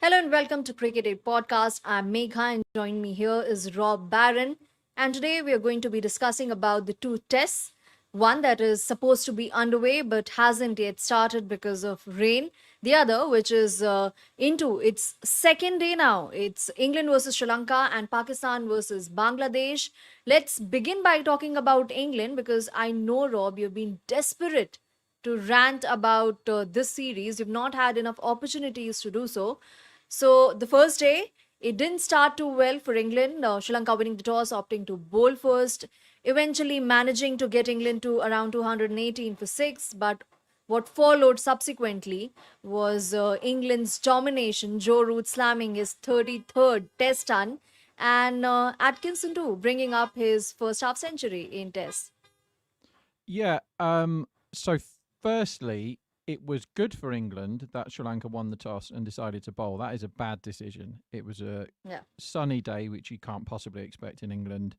Hello and welcome to Cricket8 Podcast. I'm Megha and join me here is Rob Barron. And today we are going to be discussing about the two tests. One that is supposed to be underway but hasn't yet started because of rain. The other, which is into its second day now. It's England versus Sri Lanka and Pakistan versus Bangladesh. Let's begin by talking about England because I know, Rob, you've been desperate to rant about this series. You've not had enough opportunities to do so. So the first day, it didn't start too well for England. Sri Lanka winning the toss, opting to bowl first, eventually managing to get England to around 218 for six. But what followed subsequently was England's domination. Joe Root slamming his 33rd Test ton, and Atkinson too bringing up his first half century in Test. Yeah. So, firstly, it was good for England that Sri Lanka won the toss and decided to bowl. That is a bad decision. It was a sunny day, which you can't possibly expect in England.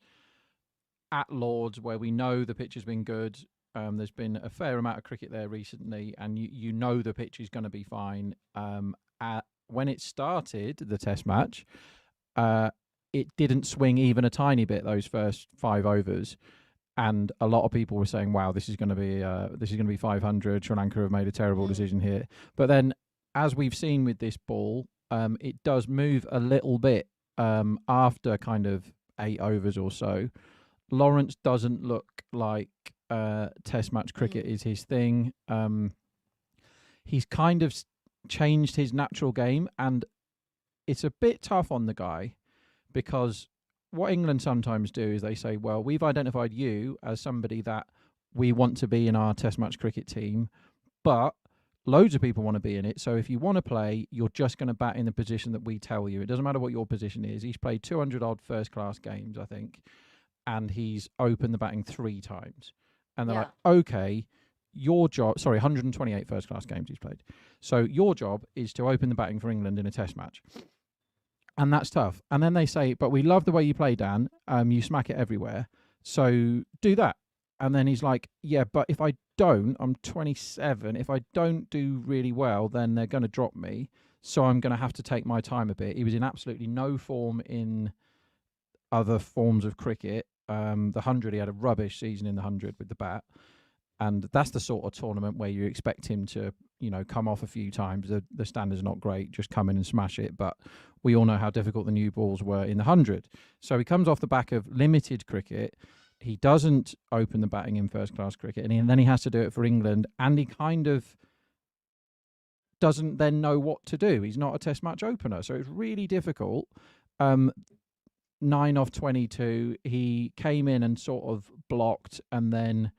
At Lords, where we know the pitch has been good. There's been a fair amount of cricket there recently, and you know the pitch is going to be fine. When it started, the Test match, it didn't swing even a tiny bit those first 5 overs. And a lot of people were saying, "Wow, this is going to be 500. Sri Lanka have made a terrible decision here." But then, as we've seen with this ball, it does move a little bit after kind of 8 overs or so. Lawrence doesn't look like Test match cricket is his thing. He's kind of changed his natural game, and it's a bit tough on the guy because what England sometimes do is they say, well, we've identified you as somebody that we want to be in our Test match cricket team, but loads of people want to be in it. So if you want to play, you're just going to bat in the position that we tell you. It doesn't matter what your position is. He's played 200 odd first class games, I think, and he's opened the batting 3 times. And they're like, okay, your job, 128 first class games he's played. So your job is to open the batting for England in a Test match. And that's tough. And then they say, but we love the way you play, Dan. You smack it everywhere. So do that. And then he's like, yeah, but if I don't, I'm 27. If I don't do really well, then they're going to drop me. So I'm going to have to take my time a bit. He was in absolutely no form in other forms of cricket. The 100, he had a rubbish season in the 100 with the bat. And that's the sort of tournament where you expect him to, come off a few times. The standard's not great, just come in and smash it. But we all know how difficult the new balls were in the 100. So he comes off the back of limited cricket. He doesn't open the batting in first-class cricket. And then he has to do it for England. And he kind of doesn't then know what to do. He's not a Test match opener. So it's really difficult. 9 off 22. He came in and sort of blocked, and then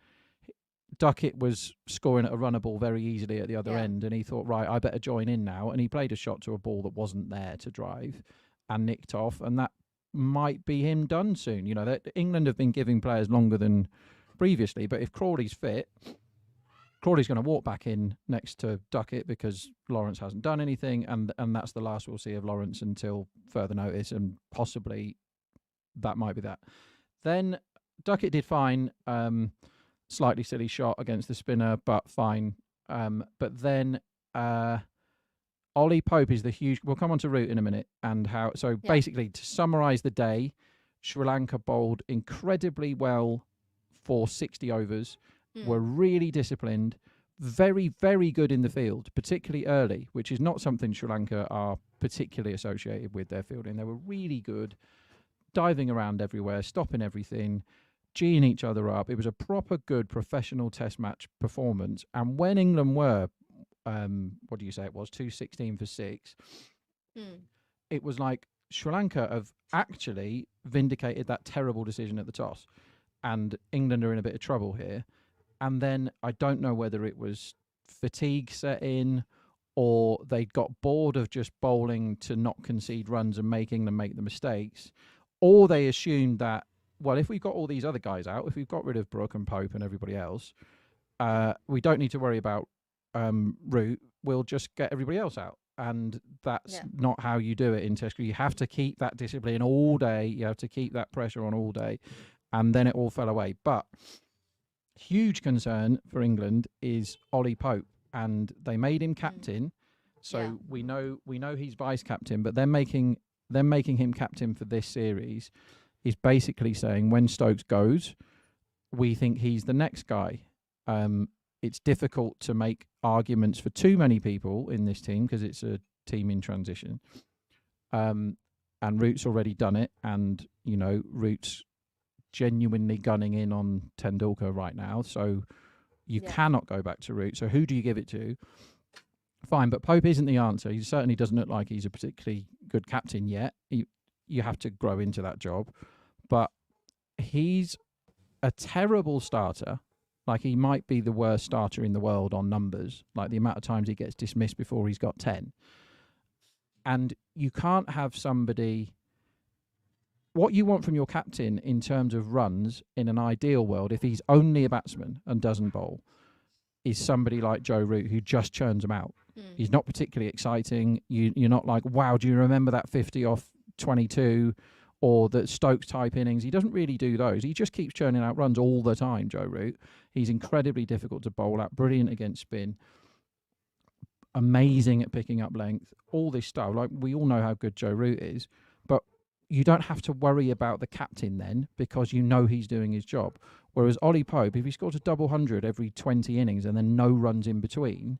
Duckett was scoring at a runner ball very easily at the other end, and he thought, right, I better join in now. And he played a shot to a ball that wasn't there to drive and nicked off, and that might be him done soon. That England have been giving players longer than previously, but if Crawley's fit, Crawley's going to walk back in next to Duckett because Lawrence hasn't done anything, and that's the last we'll see of Lawrence until further notice, and possibly that might be that. Then Duckett did fine. Slightly silly shot against the spinner, but fine. But then Ollie Pope is the huge... We'll come on to Root in a minute. And how. So basically, to summarise the day, Sri Lanka bowled incredibly well for 60 overs, were really disciplined, very, very good in the field, particularly early, which is not something Sri Lanka are particularly associated with their fielding. They were really good, diving around everywhere, stopping everything, geeing each other up. It was a proper good professional Test match performance. And when England were, what do you say it was, 216 for 6, it was like Sri Lanka have actually vindicated that terrible decision at the toss. And England are in a bit of trouble here. And then I don't know whether it was fatigue set in or they got bored of just bowling to not concede runs and making them make the mistakes, or they assumed that, well, if we've got all these other guys out, if we've got rid of Brooke and Pope and everybody else, we don't need to worry about Root. We'll just get everybody else out. And that's not how you do it in Test cricket. You have to keep that discipline all day. You have to keep that pressure on all day. And then it all fell away. But huge concern for England is Ollie Pope. And they made him captain. So we know he's vice captain, but they're making him captain for this series. Is basically saying when Stokes goes, we think he's the next guy. It's difficult to make arguments for too many people in this team because it's a team in transition. And Root's already done it, and Root's genuinely gunning in on Tendulkar right now, so you cannot go back to Root. So who do you give it to? Fine, but Pope isn't the answer. He certainly doesn't look like he's a particularly good captain yet. You have to grow into that job, but he's a terrible starter. Like, he might be the worst starter in the world on numbers, like the amount of times he gets dismissed before he's got 10. And you can't have somebody... What you want from your captain in terms of runs in an ideal world, if he's only a batsman and doesn't bowl, is somebody like Joe Root who just churns them out. He's not particularly exciting. You're not like, wow, do you remember that 50 off 22 or the Stokes type innings? He doesn't really do those. He just keeps churning out runs all the time, Joe Root. He's incredibly difficult to bowl at, brilliant against spin, amazing at picking up length, all this stuff. Like, we all know how good Joe Root is, but you don't have to worry about the captain then because you know he's doing his job. Whereas Ollie Pope, if he scores a double 100 every 20 innings and then no runs in between,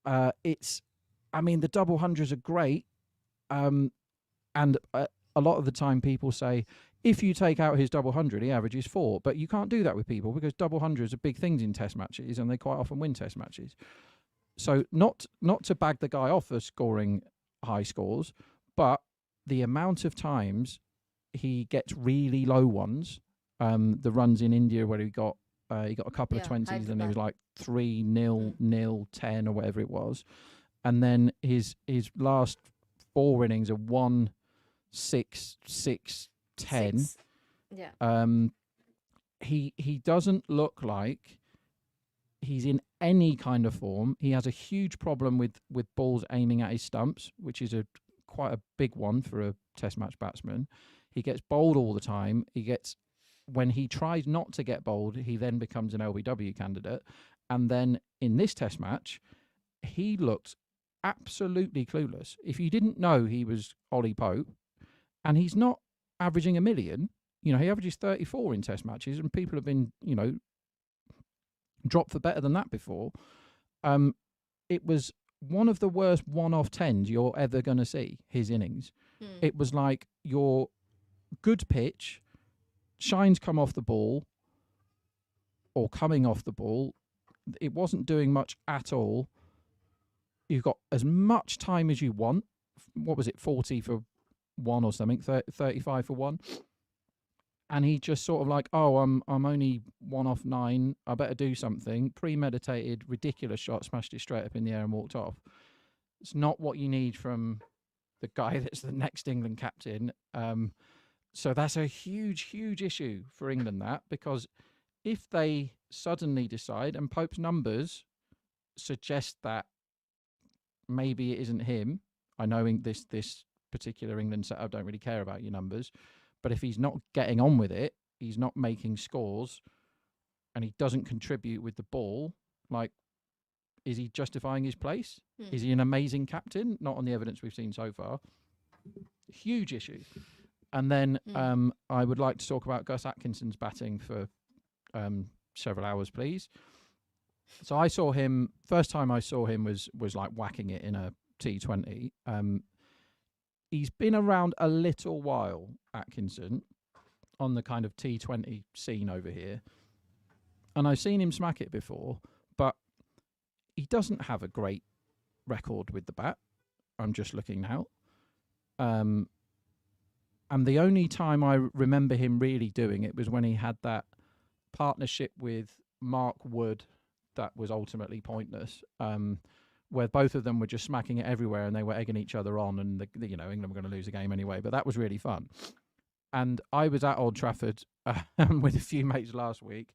the double hundreds are great. And a lot of the time people say, if you take out his double 100, he averages 4. But you can't do that with people because double hundreds are big things in test matches and they quite often win test matches. So not to bag the guy off for scoring high scores, but the amount of times he gets really low ones, the runs in India where he got a couple of 20s and it was like 3-0, 0-10 or whatever it was. And then his last 4 innings are 1-6, 6-10. 6. Yeah. He doesn't look like he's in any kind of form. He has a huge problem with balls aiming at his stumps, which is quite a big one for a test match batsman. He gets bowled all the time. When he tries not to get bowled, he then becomes an LBW candidate. And then in this test match, he looked absolutely clueless. If you didn't know he was Ollie Pope, and he's not averaging 1 million, he averages 34 in test matches, and people have been, dropped for better than that before. It was one of the worst one-off 10s you're ever going to see, his innings. It was like your good pitch, Shine's come off the ball or coming off the ball. It wasn't doing much at all. You've got as much time as you want. What was it, 40 for 1 or something, 35 for 1? And he just sort of like, oh, I'm only 1 off 9. I better do something. Premeditated, ridiculous shot, smashed it straight up in the air and walked off. It's not what you need from the guy that's the next England captain. So that's a huge, huge issue for England, because if they suddenly decide, and Pope's numbers suggest that maybe it isn't him. I know this particular England setup don't really care about your numbers. But if he's not getting on with it, he's not making scores, and he doesn't contribute with the ball, like, is he justifying his place? Is he an amazing captain? Not on the evidence we've seen so far. Huge issue. And then I would like to talk about Gus Atkinson's batting for several hours, please. So I saw him, first time I saw him was like whacking it in a T20. He's been around a little while, Atkinson, on the kind of T20 scene over here. And I've seen him smack it before, but he doesn't have a great record with the bat. I'm just looking now. And the only time I remember him really doing it was when he had that partnership with Mark Wood that was ultimately pointless. Where both of them were just smacking it everywhere and they were egging each other on, and England were going to lose the game anyway. But that was really fun. And I was at Old Trafford with a few mates last week,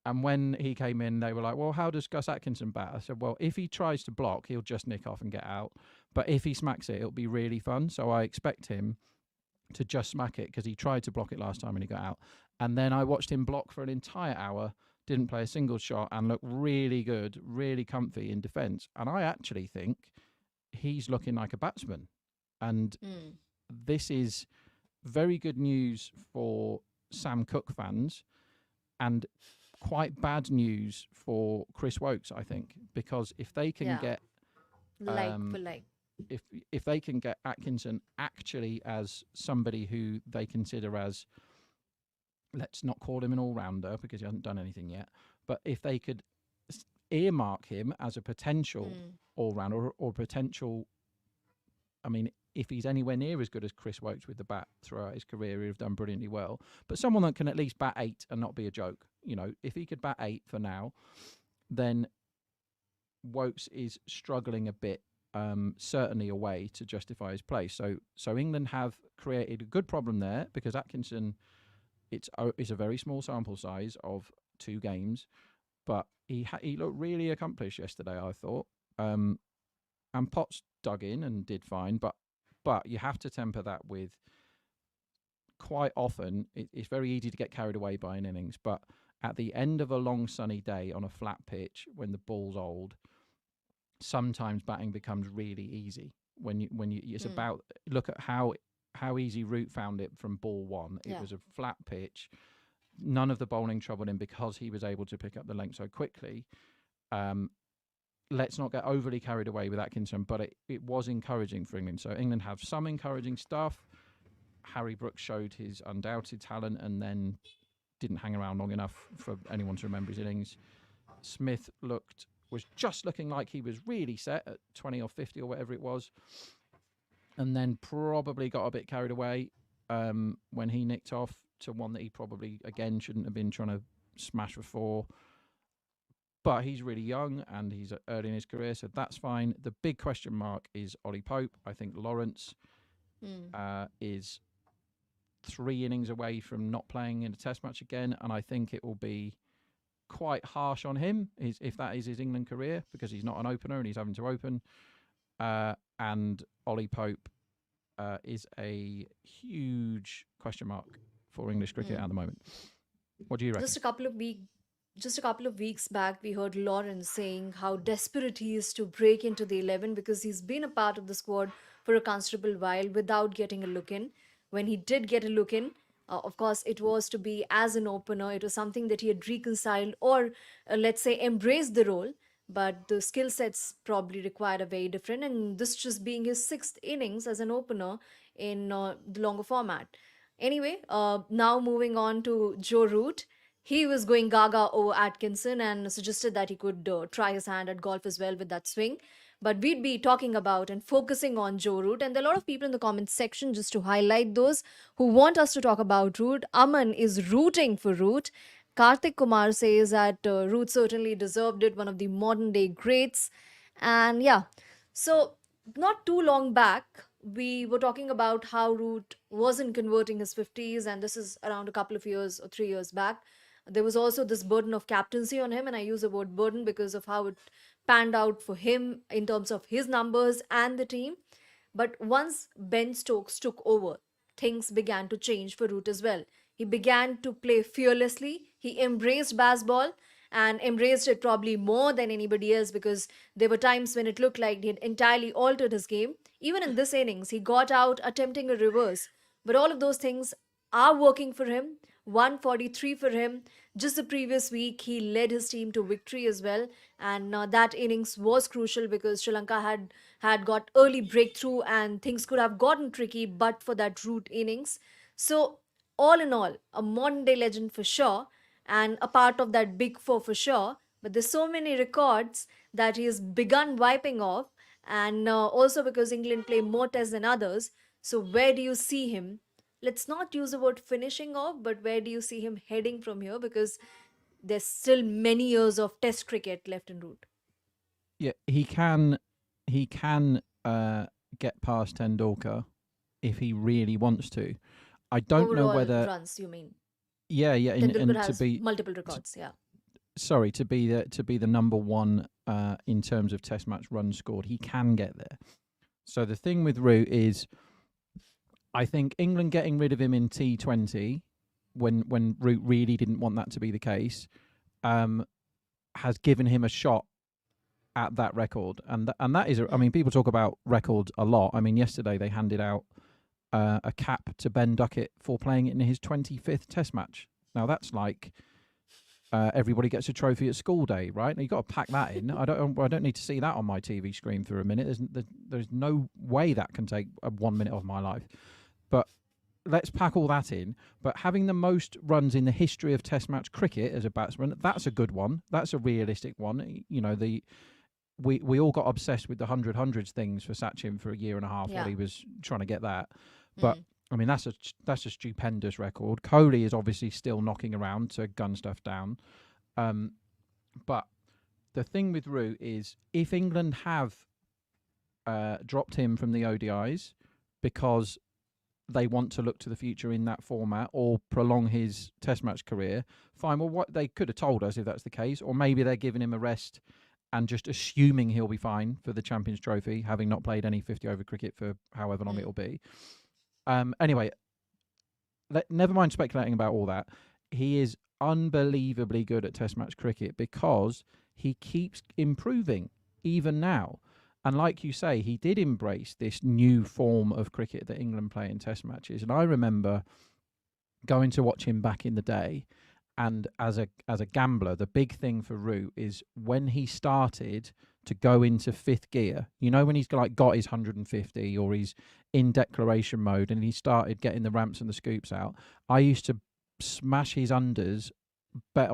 and when he came in, they were like, "Well, how does Gus Atkinson bat?" I said, "Well, if he tries to block, he'll just nick off and get out. But if he smacks it, it'll be really fun." So I expect him to just smack it because he tried to block it last time and he got out. And then I watched him block for an entire hour. Didn't play a single shot and looked really good, really comfy in defence. And I actually think he's looking like a batsman. And Mm. this is very good news for Sam Cook fans and quite bad news for Chris Wokes, I think, because if they can Yeah. get Like for like. if they can get Atkinson actually as somebody who they consider as, let's not call him an all-rounder because he hasn't done anything yet, but if they could earmark him as a potential all-rounder or potential, I mean, if he's anywhere near as good as Chris Wokes with the bat throughout his career, he'd have done brilliantly well. But someone that can at least bat 8 and not be a joke. You know, if he could bat 8 for now, then Wokes is struggling a bit, certainly away to justify his place. So England have created a good problem there because Atkinson, it's a very small sample size of 2 games, but he looked really accomplished yesterday, I thought. And Potts dug in and did fine, but you have to temper that with, quite often it's very easy to get carried away by an innings, but at the end of a long sunny day on a flat pitch when the ball's old, sometimes batting becomes really easy when you it's about, look at how easy Root found it from ball 1. It was a flat pitch, none of the bowling troubled him because he was able to pick up the length so quickly. Let's not get overly carried away with Atkinson, but it was encouraging for England. So England have some encouraging stuff. Harry Brooks showed his undoubted talent and then didn't hang around long enough for anyone to remember his innings. Smith was just looking like he was really set at 20 or 50 or whatever it was, and then probably got a bit carried away when he nicked off to one that he probably, again, shouldn't have been trying to smash for 4. But he's really young and he's early in his career, so that's fine. The big question mark is Ollie Pope. I think Lawrence is 3 innings away from not playing in a Test match again, and I think it will be quite harsh on him if that is his England career, because he's not an opener and he's having to open. And Ollie Pope is a huge question mark for English cricket at the moment. What do you reckon? Just a couple of weeks back, we heard Lawrence saying how desperate he is to break into the 11 because he's been a part of the squad for a considerable while without getting a look in. When he did get a look in, of course, it was to be as an opener. It was something that he had reconciled or, let's say, embraced the role. But the skill sets probably required a very different. And this just being his 6th innings as an opener in the longer format. Anyway, now moving on to Joe Root. He was going gaga over Atkinson and suggested that he could try his hand at golf as well with that swing. But we'd be talking about and focusing on Joe Root. And there are a lot of people in the comments section, just to highlight those who want us to talk about Root. Aman is rooting for Root. Karthik Kumar says that Root certainly deserved it, one of the modern day greats. And yeah, so not too long back, we were talking about how Root wasn't converting his 50s, and this is around a couple of years or 3 years back. There was also this burden of captaincy on him, and I use the word burden because of how it panned out for him in terms of his numbers and the team. But once Ben Stokes took over, things began to change for Root as well. He began to play fearlessly. He embraced baseball and embraced it probably more than anybody else, because there were times when it looked like he had entirely altered his game. Even in this innings, he got out attempting a reverse. But all of those things are working for him. 143 for him. Just the previous week, he led his team to victory as well. And that innings was crucial because Sri Lanka had got early breakthrough and things could have gotten tricky but for that Root innings. So all in all, a modern day legend for sure, and a part of that big 4 for sure. But there's so many records that he has begun wiping off, and also because England play more tests than others. So where do you see him? Let's not use the word finishing off, but where do you see him heading from here? Because there's still many years of Test cricket left in Root. Yeah, he can get past Tendulkar if he really wants to. I don't Overall know whether runs, you mean? Yeah, Tendulkar and has multiple records. Yeah. Sorry, to be the number 1 in terms of Test match runs scored, he can get there. So the thing with Root is, I think England getting rid of him in T20 when Root really didn't want that to be the case, has given him a shot at that record, and that is, I mean, people talk about records a lot. I mean, yesterday they handed out a cap to Ben Duckett for playing it in his 25th Test match. Now that's like everybody gets a trophy at school day, right? Now you've got to pack that in. I don't need to see that on my TV screen for a minute. There's no way that can take 1 minute of my life. But let's pack all that in. But having the most runs in the history of Test match cricket as a batsman, that's a good one. That's a realistic one. You know, we all got obsessed with the 100 things for Sachin for a year and a half while he was trying to get that. But I mean, that's a stupendous record. Kohli is obviously still knocking around to gun stuff down. But the thing with Root is, if England have dropped him from the ODIs because they want to look to the future in that format or prolong his Test match career, fine. Well, what they could have told us if that's the case, or maybe they're giving him a rest and just assuming he'll be fine for the Champions Trophy, having not played any 50-over cricket for however long it'll be. Anyway, never mind speculating about all that. He is unbelievably good at Test match cricket because he keeps improving even now. And like you say, he did embrace this new form of cricket that England play in Test matches. And I remember going to watch him back in the day. And as a gambler, the big thing for Root is when he started to go into fifth gear. You know, when he's like got his 150 or he's in declaration mode and he started getting the ramps and the scoops out. I used to smash his unders,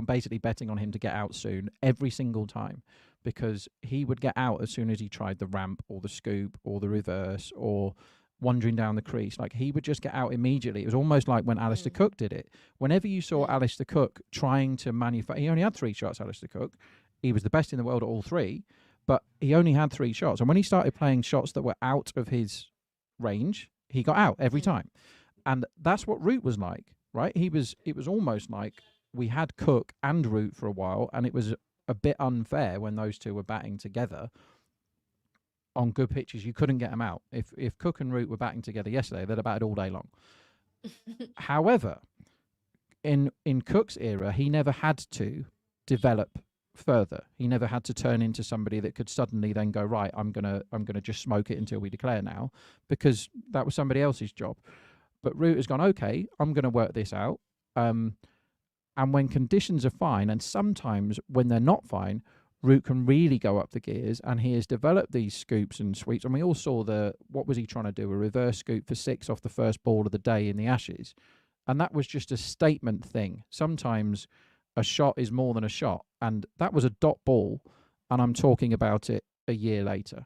basically betting on him to get out soon every single time, because he would get out as soon as he tried the ramp or the scoop or the reverse or wandering down the crease. Like, he would just get out immediately. It was almost like when Alistair Cook did it. Whenever you saw Alistair Cook trying to manufacture, he only had 3 shots, Alistair Cook. He was the best in the world at all 3, but he only had 3 shots. And when he started playing shots that were out of his range, he got out every time. And that's what Root was like, right? It was almost like we had Cook and Root for a while, and it was a bit unfair when those two were batting together on good pitches. You couldn't get them out. If Cook and Root were batting together yesterday, they'd have batted all day long. However, in Cook's era, he never had to develop further. He never had to turn into somebody that could suddenly then go, right, I'm gonna just smoke it until we declare now, because that was somebody else's job. But Root has gone, okay, I'm going to work this out. And when conditions are fine, and sometimes when they're not fine, Root can really go up the gears, and he has developed these scoops and sweeps. And we all saw what was he trying to do? A reverse scoop for 6 off the first ball of the day in the Ashes. And that was just a statement thing. Sometimes a shot is more than a shot. And that was a dot ball, and I'm talking about it a year later.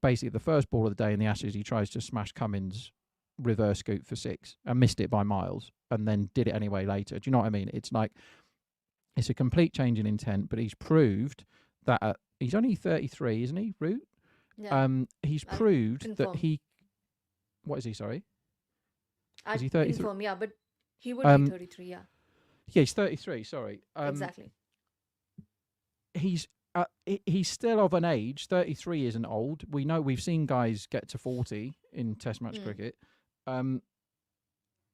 Basically, the first ball of the day in the Ashes, he tries to smash Cummins' reverse scoop for 6 and missed it by miles, and then did it anyway later. Do you know what I mean? It's like, it's a complete change in intent, but he's proved that he's only 33, isn't he, Root? Yeah. He's proved that he... What is he, sorry? Is he 33? Yeah, but he would be 33, yeah. Yeah, he's 33, sorry. Exactly. He's still of an age. 33 isn't old. We know, we've seen guys get to 40 in Test match cricket.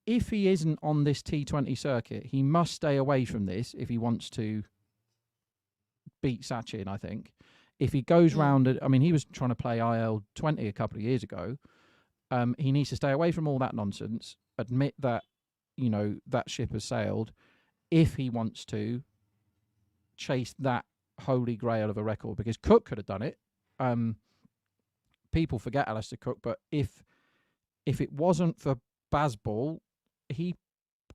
If he isn't on this T20 circuit, he must stay away from this if he wants to beat Sachin, I think. If he goes round, I mean, he was trying to play IL-20 a couple of years ago. He needs to stay away from all that nonsense, admit that, you know, that ship has sailed, if he wants to chase that holy grail of a record, because Cook could have done it. People forget Alistair Cook, but if it wasn't for Bazball, he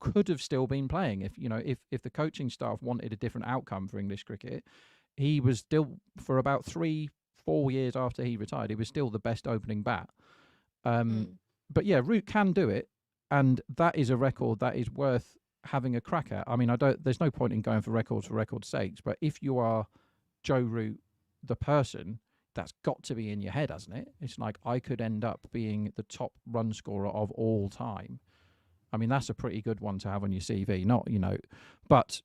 could have still been playing. If the coaching staff wanted a different outcome for English cricket, he was still, for about 3-4 years after he retired, he was still the best opening bat. But yeah, Root can do it, and that is a record that is worth having a crack at. I mean, there's no point in going for record's sakes, but if you are Joe Root, the person, that's got to be in your head, hasn't it? It's like, I could end up being the top run scorer of all time. I mean, that's a pretty good one to have on your CV, but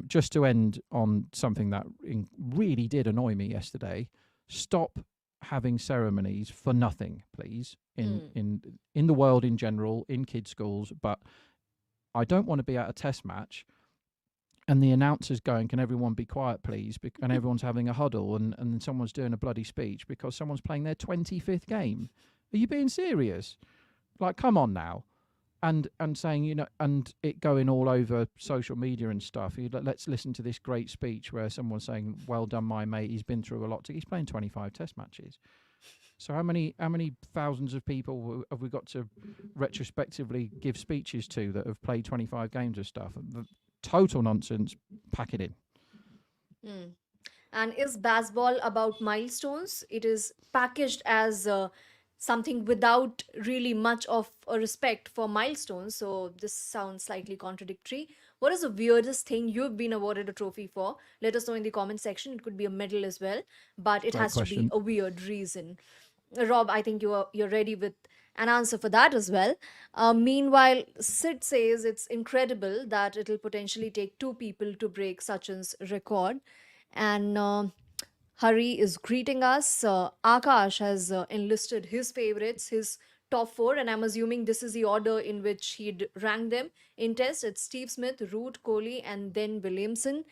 just to end on something that really did annoy me yesterday, stop having ceremonies for nothing, please, in the world in general, in kids' schools. But I don't want to be at a Test match and the announcer's going, "Can everyone be quiet, please?" And everyone's having a huddle, and someone's doing a bloody speech because someone's playing their 25th game. Are you being serious? Like, come on now. And saying, and it going all over social media and stuff. Let's listen to this great speech where someone's saying, "Well done, my mate. He's been through a lot. He's playing 25 Test matches." So how many thousands of people have we got to retrospectively give speeches to that have played 25 games of stuff? Total nonsense. Pack it in. Mm. And is baseball about milestones? It is packaged as something without really much of a respect for milestones. So this sounds slightly contradictory. What is the weirdest thing you've been awarded a trophy for? Let us know in the comment section. It could be a medal as well, but it Great has to be question. a weird reason. Rob, I think you're ready with an answer for that as well. Meanwhile, Sid says it's incredible that it'll potentially take two people to break Sachin's record, and Hari is greeting us. Akash has enlisted his favorites, his top four, and I'm assuming this is the order in which he'd rank them in Test. It's Steve Smith, Root, Kohli, and then Williamson.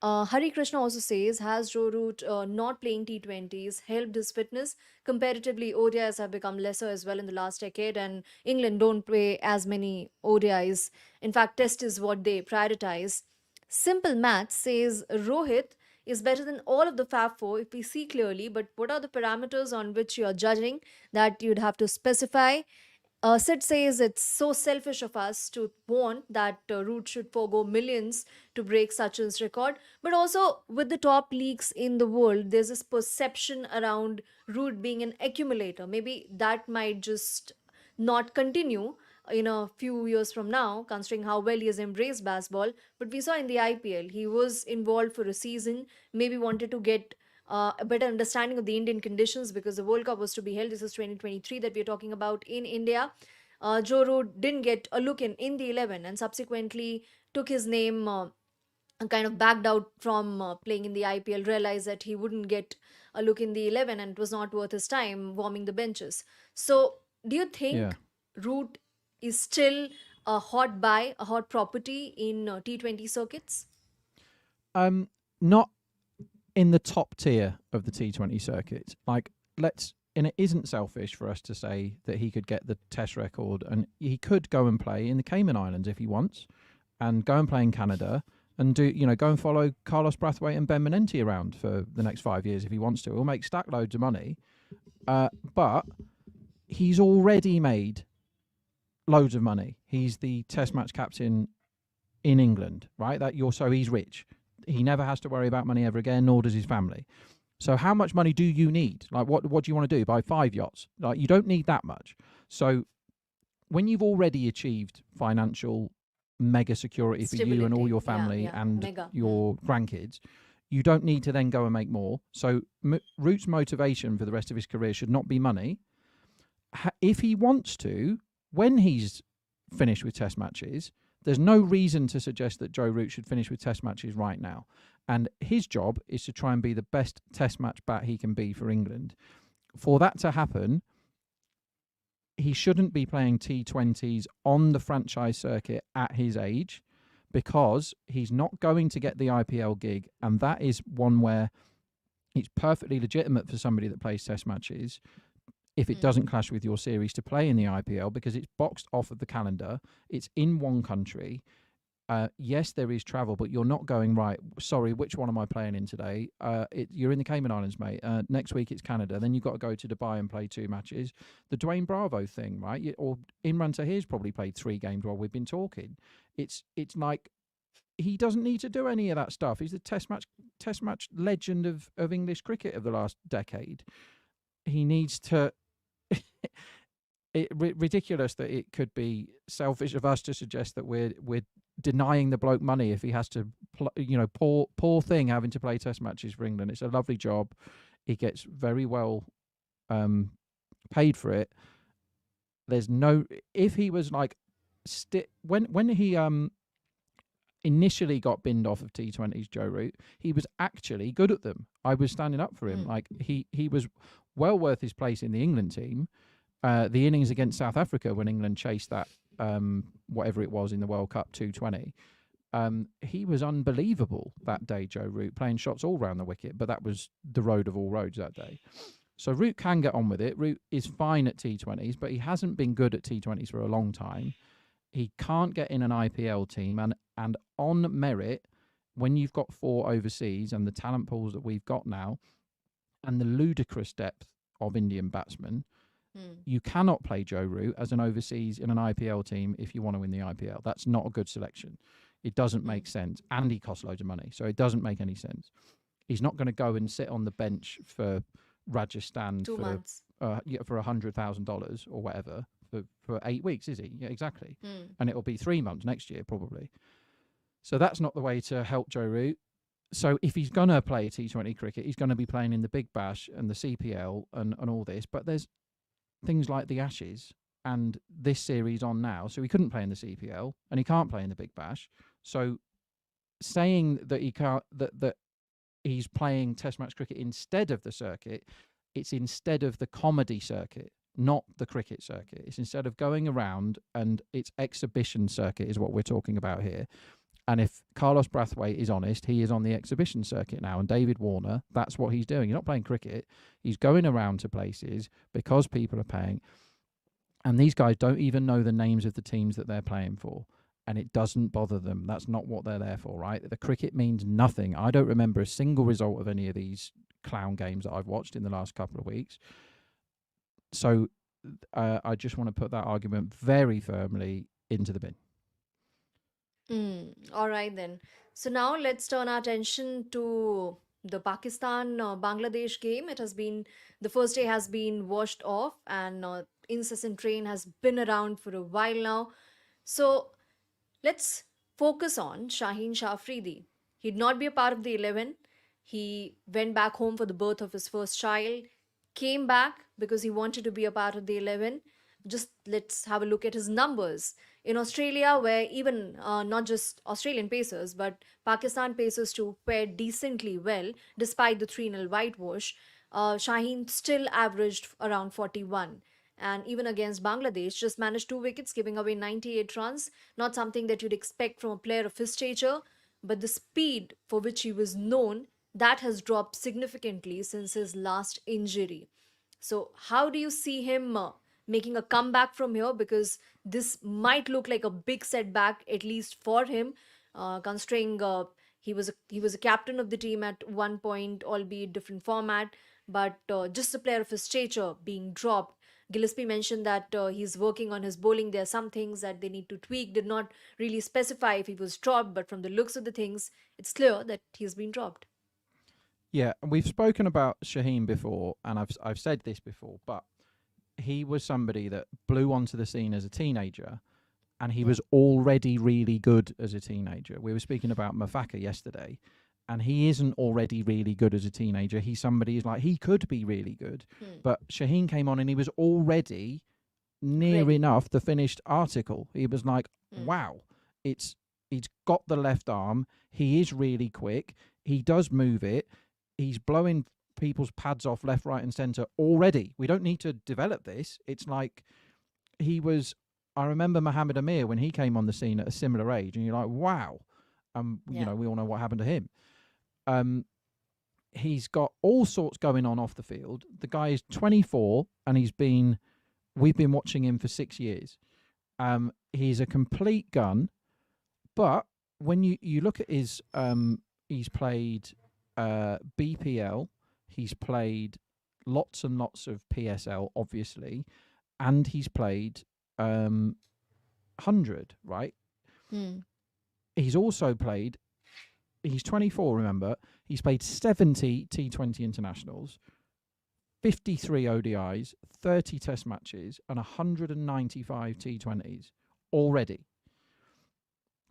Hari Krishna also says, has Joe Root not playing T20s helped his fitness? Comparatively, ODIs have become lesser as well in the last decade, and England don't play as many ODIs. In fact, Test is what they prioritize. Simple Math says Rohit is better than all of the Fab Four if we see clearly, but what are the parameters on which you're judging? That you'd have to specify. Sid says it's so selfish of us to want that Root should forego millions to break Sachin's record. But also, with the top leagues in the world, there's this perception around Root being an accumulator. Maybe that might just not continue in a few years from now, considering how well he has embraced baseball. But we saw in the IPL, he was involved for a season, maybe wanted to get a better understanding of the Indian conditions because the World Cup was to be held. This is 2023 that we're talking about in India. Joe Root didn't get a look in the 11 and subsequently took his name and kind of backed out from playing in the IPL, realized that he wouldn't get a look in the 11 and it was not worth his time warming the benches. So, do you Yeah. think Root is still a hot buy, a hot property in T20 circuits? Not in the top tier of the T20 circuit. Like, and it isn't selfish for us to say that he could get the Test record, and he could go and play in the Cayman Islands if he wants, and go and play in Canada, and go and follow Carlos Brathwaite and Ben Menenti around for the next 5 years if he wants to. He'll make stack loads of money, but he's already made loads of money. He's the Test match captain in England, right? So he's rich. He never has to worry about money ever again, nor does his family. So how much money do you need? Like, what do you want to do? Buy 5 yachts? Like, you don't need that much. So when you've already achieved financial mega security for you and all your family and mega. Your grandkids, you don't need to then go and make more. So Root's motivation for the rest of his career should not be money. If he wants to, when he's finished with Test matches, there's no reason to suggest that Joe Root should finish with Test matches right now. And his job is to try and be the best Test match bat he can be for England. For that to happen, he shouldn't be playing T20s on the franchise circuit at his age, because he's not going to get the IPL gig. And that is one where it's perfectly legitimate for somebody that plays Test matches, if it doesn't clash with your series, to play in the IPL, because it's boxed off of the calendar. It's in one country. Yes, there is travel, but you're not going, right, sorry, which one am I playing in today? You're in the Cayman Islands, mate. Next week it's Canada. Then you've got to go to Dubai and play 2 matches. The Dwayne Bravo thing, right? Or Imran Tahir's probably played 3 games while we've been talking. It's like he doesn't need to do any of that stuff. He's the test match legend of English cricket of the last decade. He needs to... ridiculous that it could be selfish of us to suggest that we're denying the bloke money if he has to poor thing having to play Test matches for England. It's a lovely job. He gets very well paid for it. There's no... If he was like when he initially got binned off of T20s, Joe Root, he was actually good at them. I was standing up for him. Like, he was well worth his place in the England team. The innings against South Africa when England chased that whatever it was in the World Cup 220, He was unbelievable that day, Joe Root, playing shots all round the wicket, but that was the road of all roads that day. So Root can get on with it. Root is fine at T20s, but he hasn't been good at T20s for a long time. He can't get in an IPL team, and on merit, when you've got 4 overseas and the talent pools that we've got now, and the ludicrous depth of Indian batsmen, you cannot play Joe Root as an overseas in an IPL team if you want to win the IPL. That's not a good selection. It doesn't make sense, and he costs loads of money, so it doesn't make any sense. He's not going to go and sit on the bench for Rajasthan 2 months. For $100,000 or whatever for 8 weeks, is he? Yeah, exactly. And it'll be 3 months next year probably. So that's not the way to help Joe Root. So if he's going to play T20 cricket, he's going to be playing in the Big Bash and the CPL and all this. But there's things like the Ashes and this series on now. So he couldn't play in the CPL and he can't play in the Big Bash. So saying that he can't, that he's playing Test match cricket instead of the circuit, it's instead of the comedy circuit, not the cricket circuit. It's instead of going around, and it's exhibition circuit is what we're talking about here. And if Carlos Brathwaite is honest, he is on the exhibition circuit now. And David Warner, that's what he's doing. He's not playing cricket. He's going around to places because people are paying. And these guys don't even know the names of the teams that they're playing for. And it doesn't bother them. That's not what they're there for, right? The cricket means nothing. I don't remember a single result of any of these clown games that I've watched in the last couple of weeks. So I just want to put that argument very firmly into the bin. All right, then. So now let's turn our attention to the Pakistan-Bangladesh game. It has been, the first day has been washed off, and incessant rain has been around for a while now. So let's focus on Shaheen Afridi. He'd not be a part of the 11. He went back home for the birth of his first child, came back because he wanted to be a part of the 11. Just let's have a look at his numbers. In Australia, where even not just Australian pacers, but Pakistan pacers too fared decently well, despite the 3-0 whitewash, Shaheen still averaged around 41. And even against Bangladesh, just managed 2 wickets, giving away 98 runs. Not something that you'd expect from a player of his stature, but the speed for which he was known, that has dropped significantly since his last injury. So how do you see him making a comeback from here? Because this might look like a big setback, at least for him, considering he was a captain of the team at one point, albeit different format. But just a player of his stature being dropped. Gillespie mentioned that he's working on his bowling. There are some things that they need to tweak. Did not really specify if he was dropped, but from the looks of the things, it's clear that he's been dropped. Yeah, we've spoken about Shaheen before, and I've said this before, but he was somebody that blew onto the scene as a teenager, and he was already really good as a teenager. We were speaking about Mafaka yesterday, and he isn't already really good as a teenager. He's somebody who's like, he could be really good. But Shaheen came on and he was already near enough the finished article. He was like, wow, he's got the left arm. He is really quick. He does move it. He's blowing people's pads off left, right and centre already. We don't need to develop this. It's like I remember Mohammed Amir when he came on the scene at a similar age, and you're like, wow. You know, we all know what happened to him. He's got all sorts going on off the field. The guy is 24 and we've been watching him for 6 years. He's a complete gun, but when you look at his, he's played BPL, he's played lots and lots of PSL, obviously, and he's played 100, right? He's also played, he's 24, remember, he's played 70 T20 internationals, 53 ODIs, 30 test matches, and 195 T20s already.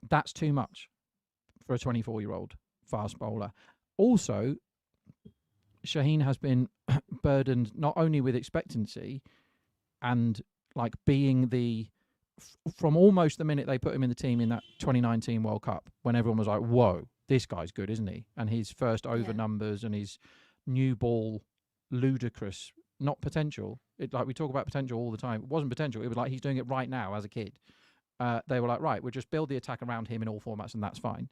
That's too much for a 24-year-old fast bowler. Also, Shaheen has been burdened not only with expectancy and like being from almost the minute they put him in the team in that 2019 World Cup, when everyone was like, whoa, this guy's good, isn't he? And his first over numbers and his new ball, ludicrous, not potential. Like we talk about potential all the time. It wasn't potential. It was like he's doing it right now as a kid. they were like, right, we'll just build the attack around him in all formats, and that's fine.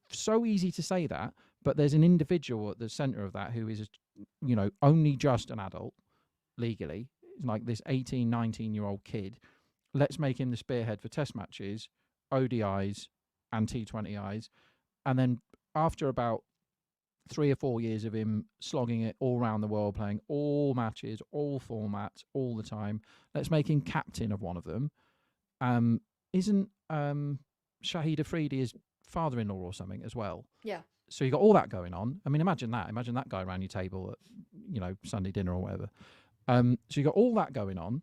It's so easy to say that, but there's an individual at the centre of that who is, only just an adult legally, like this 18, 19-year-old kid. Let's make him the spearhead for test matches, ODIs, and T20Is. And then after about 3 or 4 years of him slogging it all around the world, playing all matches, all formats, all the time, let's make him captain of one of them. Isn't Shaheen Afridi his father-in-law or something as well? Yeah. So you got all that going on. I mean, imagine that. Imagine that guy around your table at, Sunday dinner or whatever. So you got all that going on.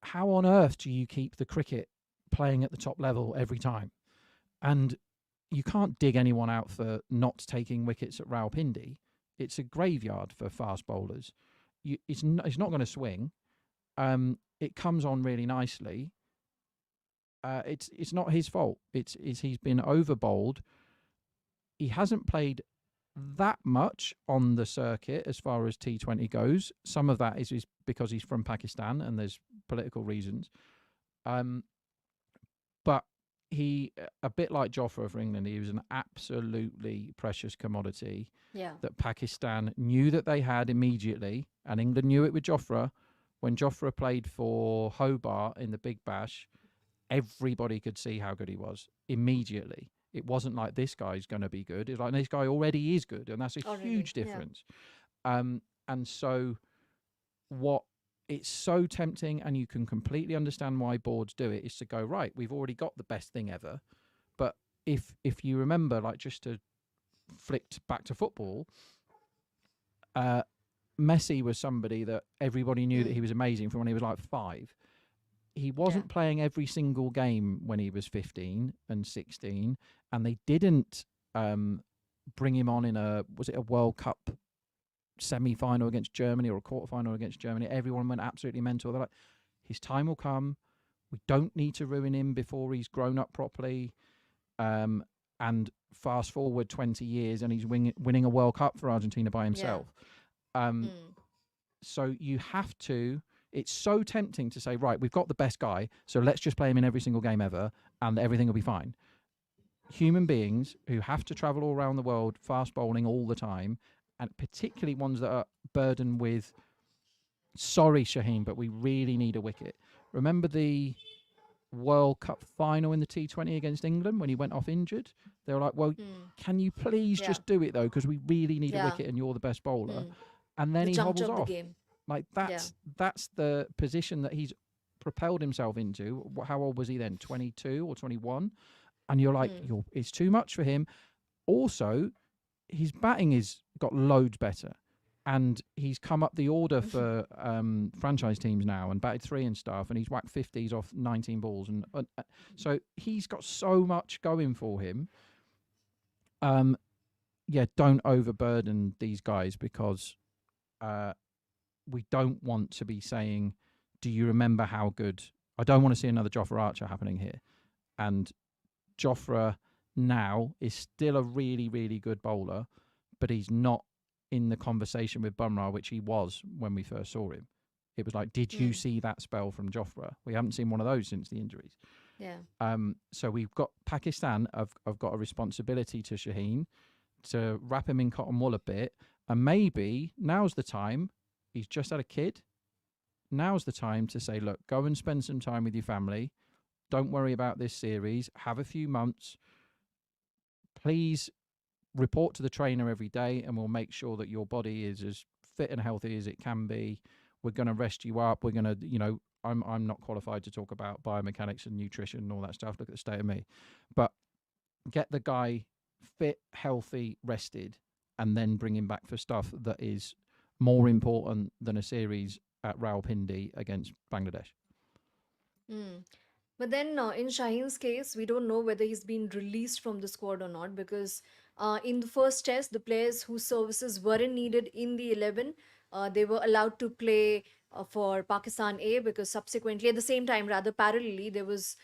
How on earth do you keep the cricket playing at the top level every time? And you can't dig anyone out for not taking wickets at Rawalpindi. It's a graveyard for fast bowlers. It's not going to swing. It comes on really nicely. It's not his fault. It's he's been over bowled. He hasn't played that much on the circuit as far as T20 goes. Some of that is because he's from Pakistan and there's political reasons. But he, a bit like Jofra for England, he was an absolutely precious commodity that Pakistan knew that they had immediately, and England knew it with Jofra. When Jofra played for Hobart in the Big Bash, everybody could see how good he was immediately. It wasn't like this guy's going to be good. It's like this guy already is good, and that's a huge difference. And so it's so tempting, and you can completely understand why boards do it, is to go, right, we've already got the best thing ever. But if you remember, like, just to flick back to football, Messi was somebody that everybody knew that he was amazing from when he was like 5. He wasn't playing every single game when he was 15 and 16, and they didn't bring him on in was it a World Cup semi-final against Germany or a quarter-final against Germany? Everyone went absolutely mental. They're like, his time will come. We don't need to ruin him before he's grown up properly. And fast forward 20 years and he's winning a World Cup for Argentina by himself. So you have to... It's so tempting to say, right, we've got the best guy, so let's just play him in every single game ever, and everything will be fine. Human beings who have to travel all around the world, fast bowling all the time, and particularly ones that are burdened with, sorry, Shaheen, but we really need a wicket. Remember the World Cup final in the T20 against England when he went off injured? They were like, well, can you please just do it, though, because we really need a wicket and you're the best bowler. And then he hobbles off. The game. Like, that's the position that he's propelled himself into. How old was he then? 22 or 21? And you're like, it's too much for him. Also, his batting is got loads better. And he's come up the order for franchise teams now and batted 3 and stuff. And he's whacked 50s off 19 balls. And so he's got so much going for him. Don't overburden these guys, because... we don't want to be saying, do you remember how good... I don't want to see another Jofra Archer happening here. And Jofra now is still a really, really good bowler, but he's not in the conversation with Bumrah, which he was when we first saw him. It was like, did you see that spell from Jofra? We haven't seen one of those since the injuries. So we've got Pakistan have got a responsibility to Shaheen to wrap him in cotton wool a bit. And maybe now's the time... He's just had a kid. Now's the time to say, look, go and spend some time with your family. Don't worry about this series. Have a few months. Please report to the trainer every day, and we'll make sure that your body is as fit and healthy as it can be. We're going to rest you up. We're going to, I'm not qualified to talk about biomechanics and nutrition and all that stuff. Look at the state of me. But get the guy fit, healthy, rested, and then bring him back for stuff that is more important than a series at Rawalpindi against Bangladesh. But then in Shaheen's case, we don't know whether he's been released from the squad or not, because in the first test, the players whose services weren't needed in the 11, they were allowed to play for Pakistan A, because subsequently, at the same time, rather parallelly, there was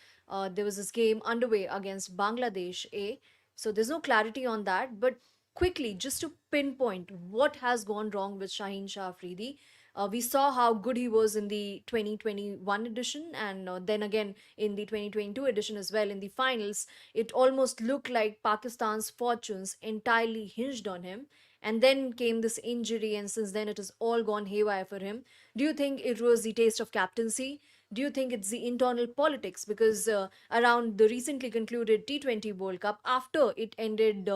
this game underway against Bangladesh A. So there's no clarity on that. But quickly, just to pinpoint what has gone wrong with Shaheen Shah Afridi, We saw how good he was in the 2021 edition, and then again in the 2022 edition as well. In the finals, it almost looked like Pakistan's fortunes entirely hinged on him. And then came this injury, and since then it has all gone haywire for him. Do you think it was the taste of captaincy? Do you think it's the internal politics? Because around the recently concluded T20 World Cup, after it ended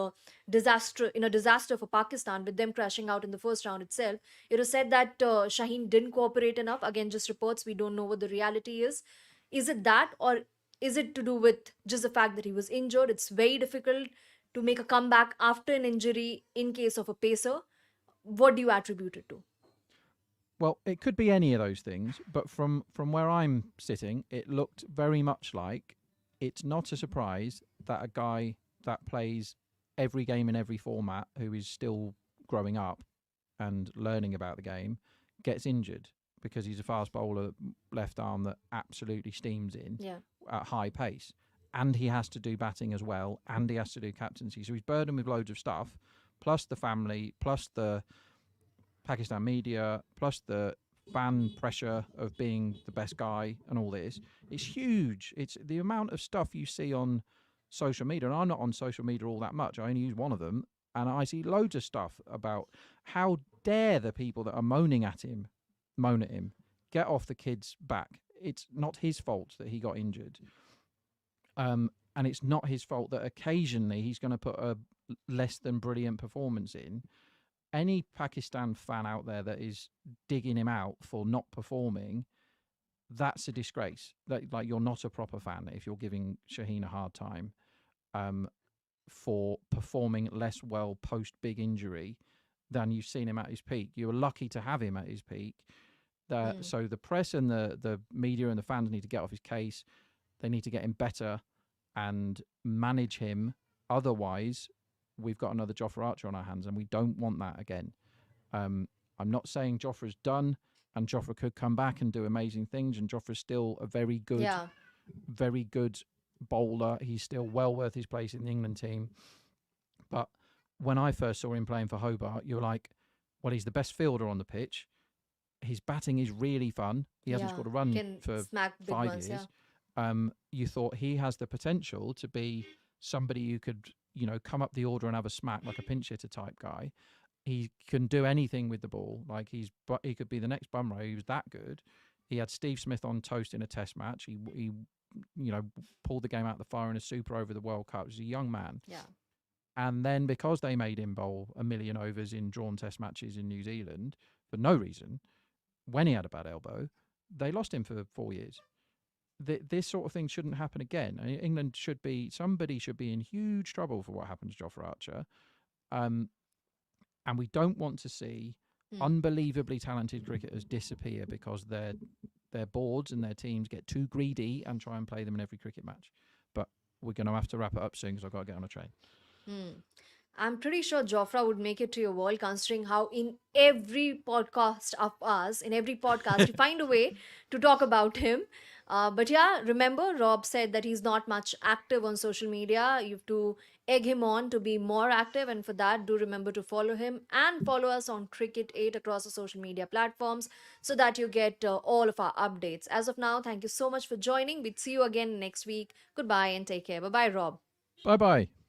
disaster for Pakistan, with them crashing out in the first round itself, it was said that Shaheen didn't cooperate enough. Again, just reports. We don't know what the reality is. Is it that, or is it to do with just the fact that he was injured? It's very difficult to make a comeback after an injury in case of a pacer. What do you attribute it to? Well, it could be any of those things, but from where I'm sitting, it looked very much like it's not a surprise that a guy that plays every game in every format, who is still growing up and learning about the game, gets injured because he's a fast bowler, left arm that absolutely steams in at high pace. And he has to do batting as well, and he has to do captaincy. So he's burdened with loads of stuff, plus the family, plus the Pakistan media, plus the fan pressure of being the best guy and all this. It's huge. It's the amount of stuff you see on social media, and I'm not on social media all that much. I only use one of them, and I see loads of stuff about how dare the people that are moan at him, get off the kid's back. It's not his fault that he got injured. And it's not his fault that occasionally he's going to put a less than brilliant performance in. Any Pakistan fan out there that is digging him out for not performing, that's a disgrace. Like, you're not a proper fan if you're giving Shaheen a hard time for performing less well post big injury than you've seen him at his peak. You were lucky to have him at his peak. So the press and the media and the fans need to get off his case. They need to get him better and manage him. Otherwise, we've got another Jofra Archer on our hands, and we don't want that again. I'm not saying Jofra's done, and Jofra could come back and do amazing things, and Jofra's still a very good bowler. He's still well worth his place in the England team. But when I first saw him playing for Hobart, you were like, well, he's the best fielder on the pitch. His batting is really fun. He hasn't scored a run for 5 years. You thought he has the potential to be somebody who could, come up the order and have a smack, like a pinch hitter type guy. He can do anything with the ball. Like, he could be the next Bumrah. He was that good. He had Steve Smith on toast in a test match. He pulled the game out of the fire in a super over the World Cup. He was a young man. Yeah. And then because they made him bowl 1 million overs in drawn test matches in New Zealand for no reason, when he had a bad elbow, they lost him for 4 years. This sort of thing shouldn't happen again. England somebody should be in huge trouble for what happened to Jofra Archer. And we don't want to see unbelievably talented cricketers disappear because their boards and their teams get too greedy and try and play them in every cricket match. But we're going to have to wrap it up soon because I've got to get on a train. I'm pretty sure Jofra would make it to your world, considering how in every podcast of us, in every podcast, you find a way to talk about him. But yeah, remember, Rob said that he's not much active on social media. You have to egg him on to be more active. And for that, do remember to follow him and follow us on Cricket8 across the social media platforms so that you get all of our updates. As of now, thank you so much for joining. We'll see you again next week. Goodbye and take care. Bye-bye, Rob. Bye-bye.